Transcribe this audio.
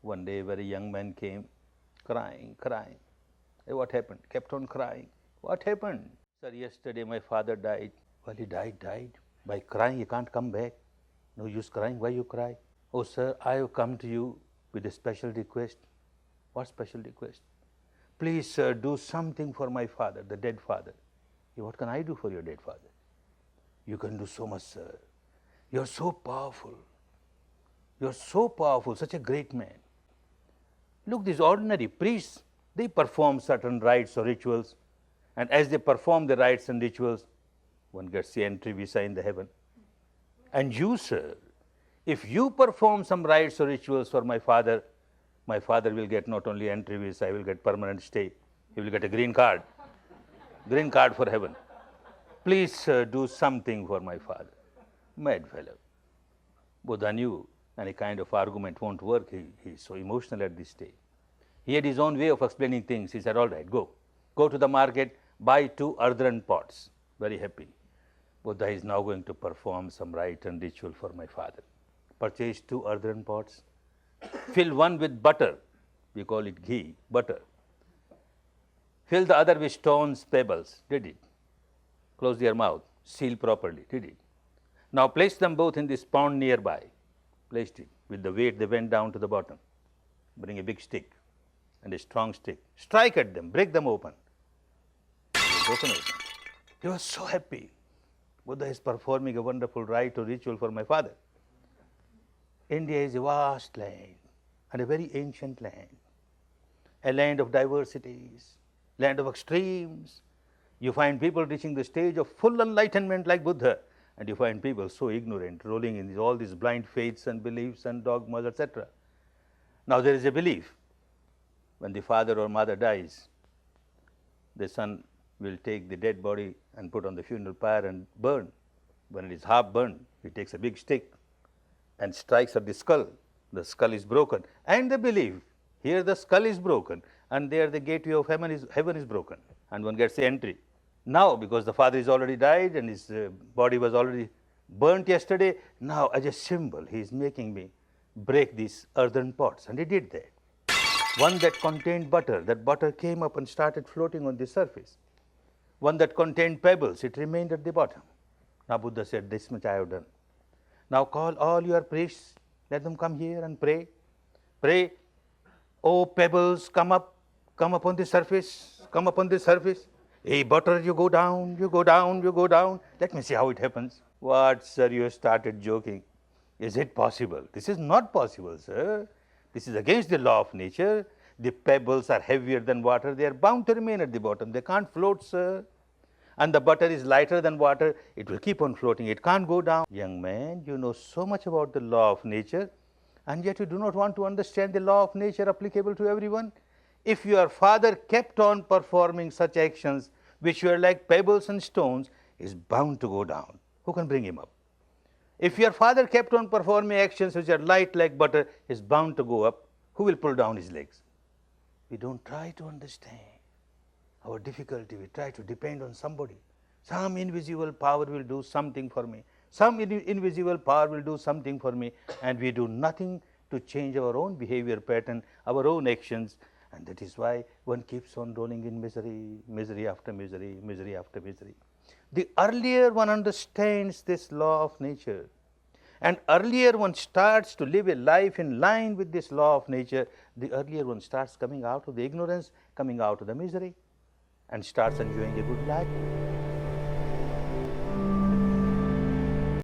One day, a very young man came, crying. Hey, what happened? Kept on crying. What happened? Sir, yesterday my father died. Well, he died. By crying, he can't come back. No use crying. Why you cry? Oh, sir, I have come to you with a special request. What special request? Please, sir, do something for my father, the dead father. Hey, what can I do for your dead father? You can do so much, sir. You're so powerful. You're so powerful, such a great man. Look, these ordinary priests, they perform certain rites or rituals. And as they perform the rites and rituals, one gets the entry visa in the heaven. And you, sir, if you perform some rites or rituals for my father will get not only entry visa, he will get permanent stay. He will get a green card for heaven. Please, sir, do something for my father. Mad fellow. Buddha knew any kind of argument won't work. He's so emotional at this stage. He had his own way of explaining things. He said, all right, go to the market, buy 2 earthen pots. Very happy. Buddha is now going to perform some rite and ritual for my father. Purchase 2 earthen pots. Fill one with butter. We call it ghee, butter. Fill the other with stones, pebbles. Did it. Close their mouth. Seal properly. Did it. Now place them both in this pond nearby. Placed it. With the weight, they went down to the bottom. Bring a big stick and a strong stick. Strike at them. Break them open. Broken open. He was so happy. Buddha is performing a wonderful rite or ritual for my father. India is a vast land and a very ancient land. A land of diversities, land of extremes. You find people reaching the stage of full enlightenment like Buddha, and you find people so ignorant, rolling in all these blind faiths and beliefs and dogmas, etc. Now there is a belief, when the father or mother dies, the son will take the dead body and put on the funeral pyre and burn. When it is half burned, he takes a big stick and strikes at the skull. The skull is broken. And they believe, here the skull is broken, and there the gateway of heaven is broken, and one gets the entry. Now, because the father is already died and his body was already burnt yesterday, now as a symbol, he is making me break these earthen pots. And he did that. One that contained butter, that butter came up and started floating on the surface. One that contained pebbles, it remained at the bottom. Now Buddha said, this much I have done. Now call all your priests, let them come here and pray. Pray, oh pebbles, come up on the surface, come up on the surface. Hey, butter, you go down. Let me see how it happens. What, sir, you started joking. Is it possible? This is not possible, sir. This is against the law of nature. The pebbles are heavier than water. They are bound to remain at the bottom. They can't float, sir. And the butter is lighter than water. It will keep on floating. It can't go down. Young man, you know so much about the law of nature, and yet you do not want to understand the law of nature applicable to everyone. If your father kept on performing such actions which were like pebbles and stones, is bound to go down. Who can bring him up? If your father kept on performing actions which are light like butter, is bound to go up. Who will pull down his legs? We don't try to understand our difficulty. We try to depend on somebody. Some invisible power will do something for me. Some invisible power will do something for me, and we do nothing to change our own behavior pattern, our own actions. And that is why one keeps on rolling in misery, misery after misery, misery after misery. The earlier one understands this law of nature, and earlier one starts to live a life in line with this law of nature, the earlier one starts coming out of the ignorance, coming out of the misery, and starts enjoying a good life.